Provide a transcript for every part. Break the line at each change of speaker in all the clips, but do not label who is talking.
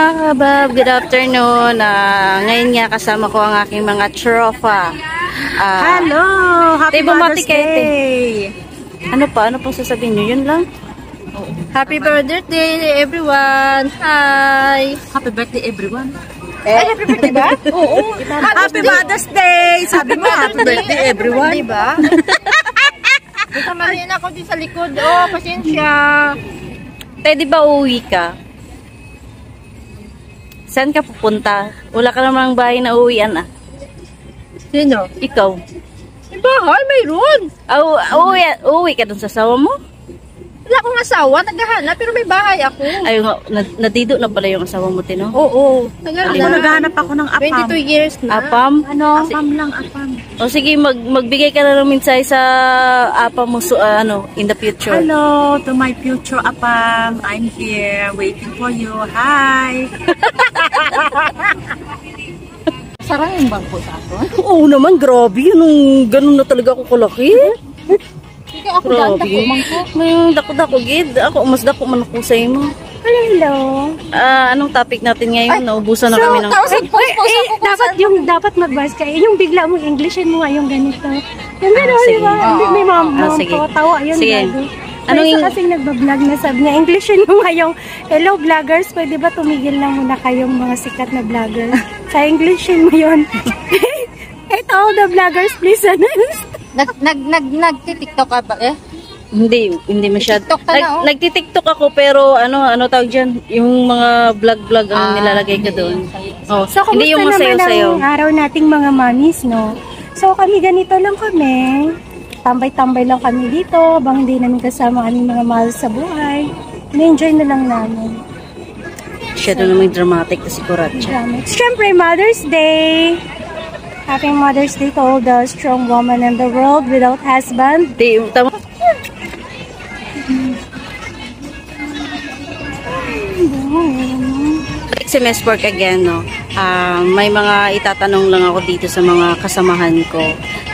mga kabab, good afternoon. Ngayon nga kasama ko ang aking mga tropa.
Hello! Happy Mother's Day!
Ano pong sasabihin nyo? Yun lang?
Happy birthday everyone! Hi! Happy birthday everyone! Ay, happy birthday ba? Oo! Happy Mother's Day! Sabi mo, happy birthday everyone! Diba? Kamaliin ako din sa likod. Oh, pasensya!
Di ba uuwi ka? Saan ka pupunta? Wala ka namang bahay na uuwian ah.
Sino?
Ikaw.
May bahay, mayroon!
Uuwi ka dun sa asawa mo?
Wala akong asawa, naghahanap, pero may bahay ako.
Ay, nadido na pala yung asawa mo, Tino?
Oo. Naghahanap ako ng apam. 22 years na.
Apam?
Ano? Apam lang, apam.
O sige, magbigay ka na ng minsay sa apam mo in the future.
Hello to my future apam. I'm here waiting for you. Hi! Sarang yung bangko sa ato?
Oo naman, grabe. Ganun na talaga ako kalaki.
Ako daan dako, mangko.
May dako-dako, gid. Ako, mas dako man ako sa imo.
Hello.
Anong topic natin ngayon? Naubusan na kami ng...
dapat mag-bus ka. Yung bigla mo, Englishin mo nga yung ganito. Yung gano'n, di ba? May mom ko, tawa yun.
Sige.
Anong isa kasing nagbablog na sabi niya, Englishin mo nga yung, hello vloggers, pwede ba tumigil lang muna kayong mga sikat na vloggers? Sa Englishin mo yun. Ito, all the vloggers, please.
Nagtitiktok ka ba eh?
Hindi masyado.
Nagtitiktok
ako pero ano tawag diyan, yung mga vlog ang nilalagay ko doon. Oh,
so
hindi yung
sayo-sayo. Araw nating mga mommies, no. So kami ganito lang kami. Tambay-tambay lang kami dito, bang hindi namin kasama aming mga mahal sa buhay. Na-enjoy na lang namin.
Siya doon namang dramatic na si Kuratcha.
Siyempre, Mother's Day! Happy Mother's Day to all the strong women in the world without husband.
Tama. Si Miss Pork again, no? May mga itatanong lang ako dito sa mga kasamahan ko.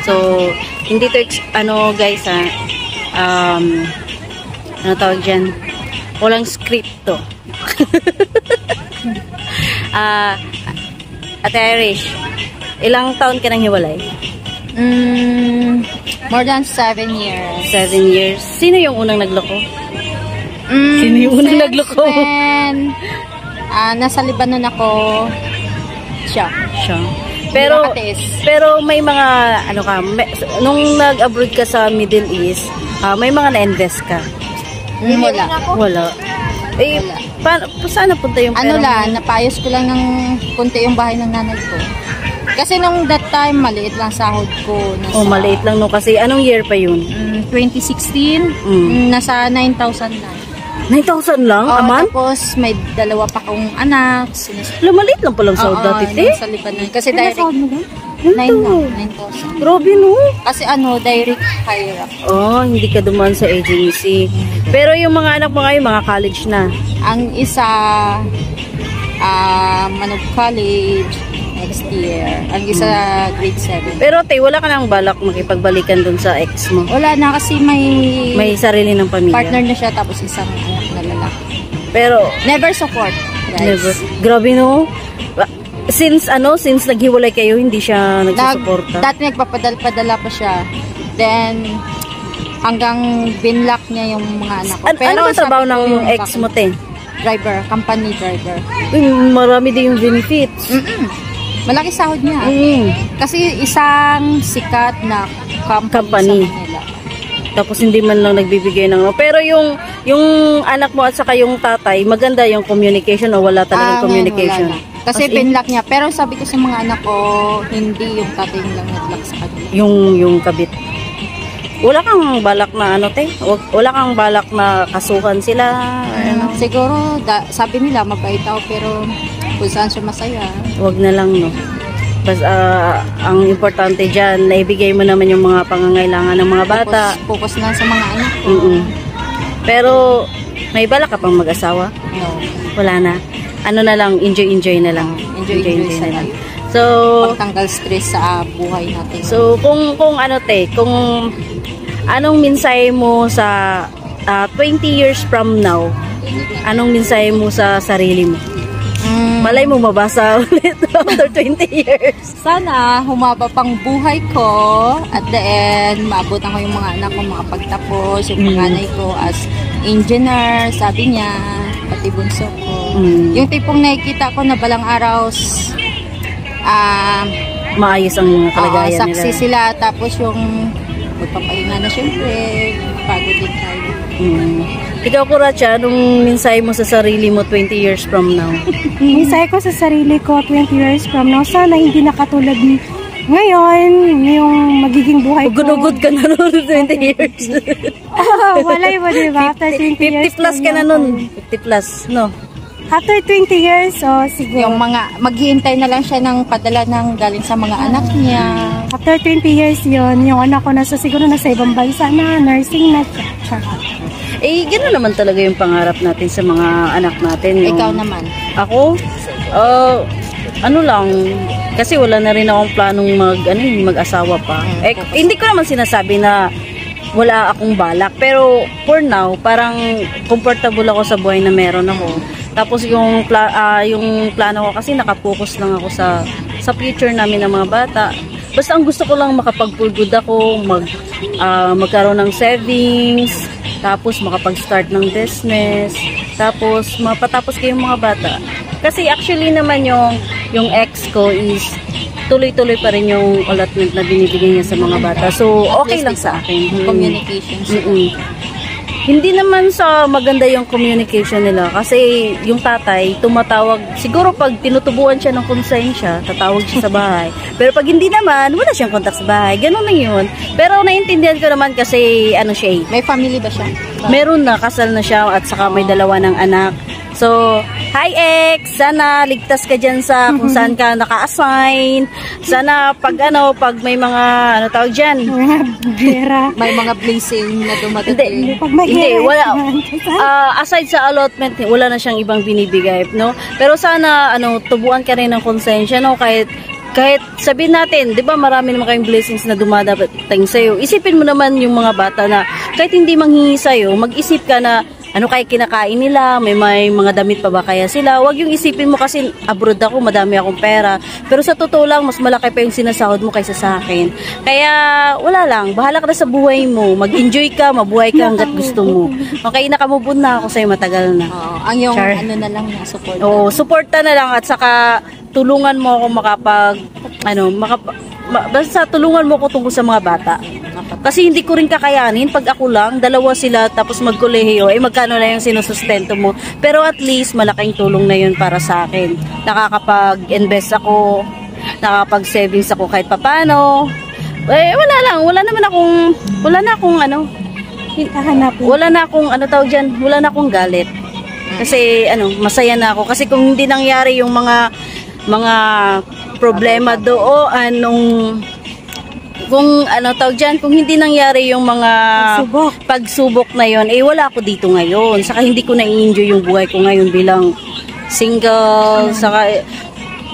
So, hindi to, guys, ano tawag dyan? Walang script to. Ate Irish, ilang taon ka nang hiwalay?
More than 7 years.
7 years. Sino yung unang nagloko? Sino yung unang nagloko?
When nasa Lebanon ako, siya.
Pero may mga, nung nag-abroad ka sa Middle East, may mga na-invest ka? Wala. Saan napunta yung pera?
Napayos ko lang ng kunti yung bahay ng nanay ko. Kasi nung that time, maliit lang sahod ko.
Maliit lang no. Kasi anong year pa yun?
2016. Nasa 9,000 lang.
9,000 lang? Aman?
Tapos may dalawa pa kong anak.
Maliit lang palang sahod dati, te?
Sa Lebanon. Kasi direct. 9,000.
Grabe no?
Kasi direct hire up.
Hindi ka dumaan sa agency. Pero yung mga anak mo ngayon, mga college na.
Ang isa, Manog College, next year. Ang isa, grade 7.
Pero wala ka nang balak makipagbalikan dun sa ex mo?
Wala na kasi
may sarili ng pamilya.
Partner na siya tapos isang anak na lalaki.
Pero
never support, guys.
Never. Grabe no? Since naghiwalay kayo, hindi siya nagsusuporta?
Dati nagpapadala pa siya. Then, hanggang binlock niya yung mga anak ko. Pero
ano ba trabaho ng ex mo, te?
Driver, company driver.
Marami din yung benefits.
Malaki sahod niya. Kasi isang sikat na company sa Manila.
Tapos hindi man lang nagbibigay ng... Pero yung anak mo at saka yung tatay, maganda yung communication o wala talagang communication?
Wala. Kasi binlock niya. Pero sabi ko sa mga anak ko, hindi yung tatay lang nag-lock sa kanila.
Yung kabit. Wala kang balak na wala kang balak na kasuhan sila?
Siguro, sabi nila mabait ako pero kung saan siya masaya.
Wag na lang, no? Ang importante dyan, naibigay mo naman yung mga pangangailangan ng mga bata.
Focus na sa mga anak ko.
Pero, may balak ka pang mag-asawa?
No.
Wala na? Na lang, enjoy na lang.
Enjoy na lang.
So,
pagtanggal stress sa buhay natin.
So, kung anong mensahe mo sa 20 years from now, anong mensahe mo sa sarili mo? Malay mo mabasa ulit after 20 years.
Sana humaba pang buhay ko at the end, maabutan ko yung mga anak ko makapagtapos, yung panganay ko as engineer, sabi niya, pati bunso ko. Yung tipong nakikita ko na balang araw,
Maayos ang kalagayan nila.
saksi sila, tapos yung magpapahinga na syempre, pagod din tayo.
Ikaw, Kuratcha, nung minsay mo sa sarili mo 20 years from now?
Minsay ko sa sarili ko 20 years from now, sana hindi nakatulad ni ngayon, yung magiging buhay ko.
Ugod-ugod ka na nun 20 years.
Wala yun, diba? After 20 years.
50 plus ka na nun. 50 plus, no?
After 20 years, siguro.
Yung mga, maghihintay na lang siya ng padala ng galing sa mga anak niya.
After 20 years yon, yung anak ko siguro nasa ibang bansa na, nursing na siya.
Gano'n naman talaga yung pangarap natin sa mga anak natin. Yung...
Ikaw naman?
Ako? Ano lang, kasi wala na rin akong planong mag-asawa pa. Hindi ko naman sinasabi na wala akong balak. Pero for now, parang comfortable ako sa buhay na meron ako. Tapos yung plano ko kasi nakapokus lang ako sa future namin ng mga bata. Basta ang gusto ko lang makapag-pulgood ako, magkaroon ng savings, tapos makapag-start ng business, tapos mapatapos ko yung mga bata. Kasi actually naman yung ex ko is tuloy-tuloy pa rin yung allotment na binibigay niya sa mga bata. So, okay lang sa akin.
Communication.
Hindi naman sa maganda yung communication nila kasi yung tatay tumatawag, siguro pag tinutubuan siya ng konsensya, tatawag siya sa bahay. Pero pag hindi naman, wala siyang kontak sa bahay. Ganun lang yun. Pero naiintindihan ko naman kasi ano siya
May family ba siya?
Meron na, kasal na siya at saka may dalawa ng anak. So, hi ex! Sana ligtas ka dyan sa kung saan ka naka-assign. Sana pag may mga, tawag dyan?
May mga blessing na dumating.
Hindi, wala. Aside sa allotment, wala na siyang ibang binibigay, no? Pero sana, tubuan ka rin ng konsensya, no? Kahit sabihin natin, di ba marami naman kayong blessings na dumadating sa'yo. Isipin mo naman yung mga bata na kahit hindi manghingi sa'yo, mag-isip ka na ano kaya kinakain nila, may mga damit pa ba kaya sila. Huwag yung isipin mo kasi abroad ako, madami akong pera. Pero sa totoo lang, mas malaki pa yung sinasahod mo kaysa sa akin. Kaya wala lang, bahala ka na sa buhay mo. Mag-enjoy ka, mabuhay ka hanggat gusto mo. Okay, nakamubon na ako sa'yo matagal na.
Ang yung na lang na support.
Oo, suporta na lang at saka tulungan mo ako basta tulungan mo ko tungkol sa mga bata. Kasi hindi ko rin kakayanin pag ako lang, dalawa sila tapos magkolehiyo, magkano na yung sinusustento mo. Pero at least malaking tulong na yun para sa akin. Nakakapag-invest ako, nakakapag-savings ako kahit papano. Wala na akong galit. Kasi masaya na ako. Kasi kung hindi nangyari yung mga problema doon kung hindi nangyari yung mga pagsubok na yon, wala ako dito ngayon. Saka hindi ko na-enjoy yung buhay ko ngayon bilang single. Saka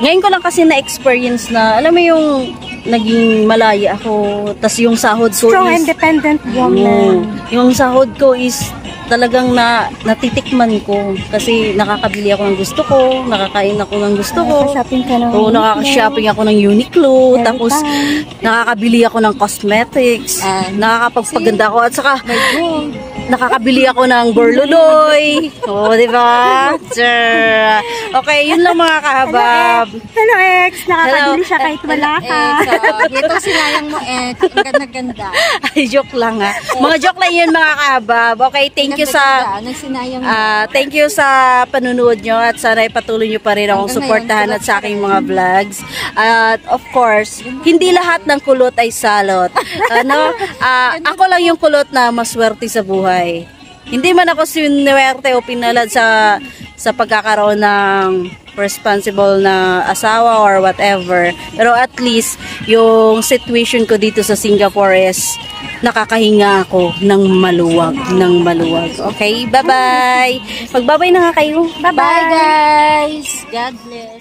ngayon ko lang kasi na-experience na, alam mo yung naging malaya ako, tas yung sahod ko
strong independent woman.
Yung sahod ko is talagang natitikman ko kasi nakakabili ako ng gusto ko, nakakain ako ng gusto ko.
Nakaka-shopping ka ng
Uniqlo. Nakaka-shopping ako ng Uniqlo, tapos nakakabili ako ng cosmetics, nakakapagpaganda ako at saka nakakabili ako ng Borloloy. Di ba? Okay, yun lang mga kahabab.
Hello ex, nakakabili siya kahit wala ka.
Ito sinayang mo ang ganda-ganda.
Ay, joke lang ha. Mga joke lang yun mga kahabab. Okay, thank you sa panunood nyo at sana ipatuloy nyo pa rin akong suportahan at sa aking mga vlogs. At of course, hindi lahat ng kulot ay salot. Ako lang yung kulot na maswerte sa buhay. Hindi man ako sinuwerte o pinalad sa pagkakaroon ng responsible na asawa or whatever. Pero at least, yung situation ko dito sa Singapore is nakakahinga ako ng maluwag. Okay, bye-bye! Magbabay na nga kayo.
Bye guys! God bless!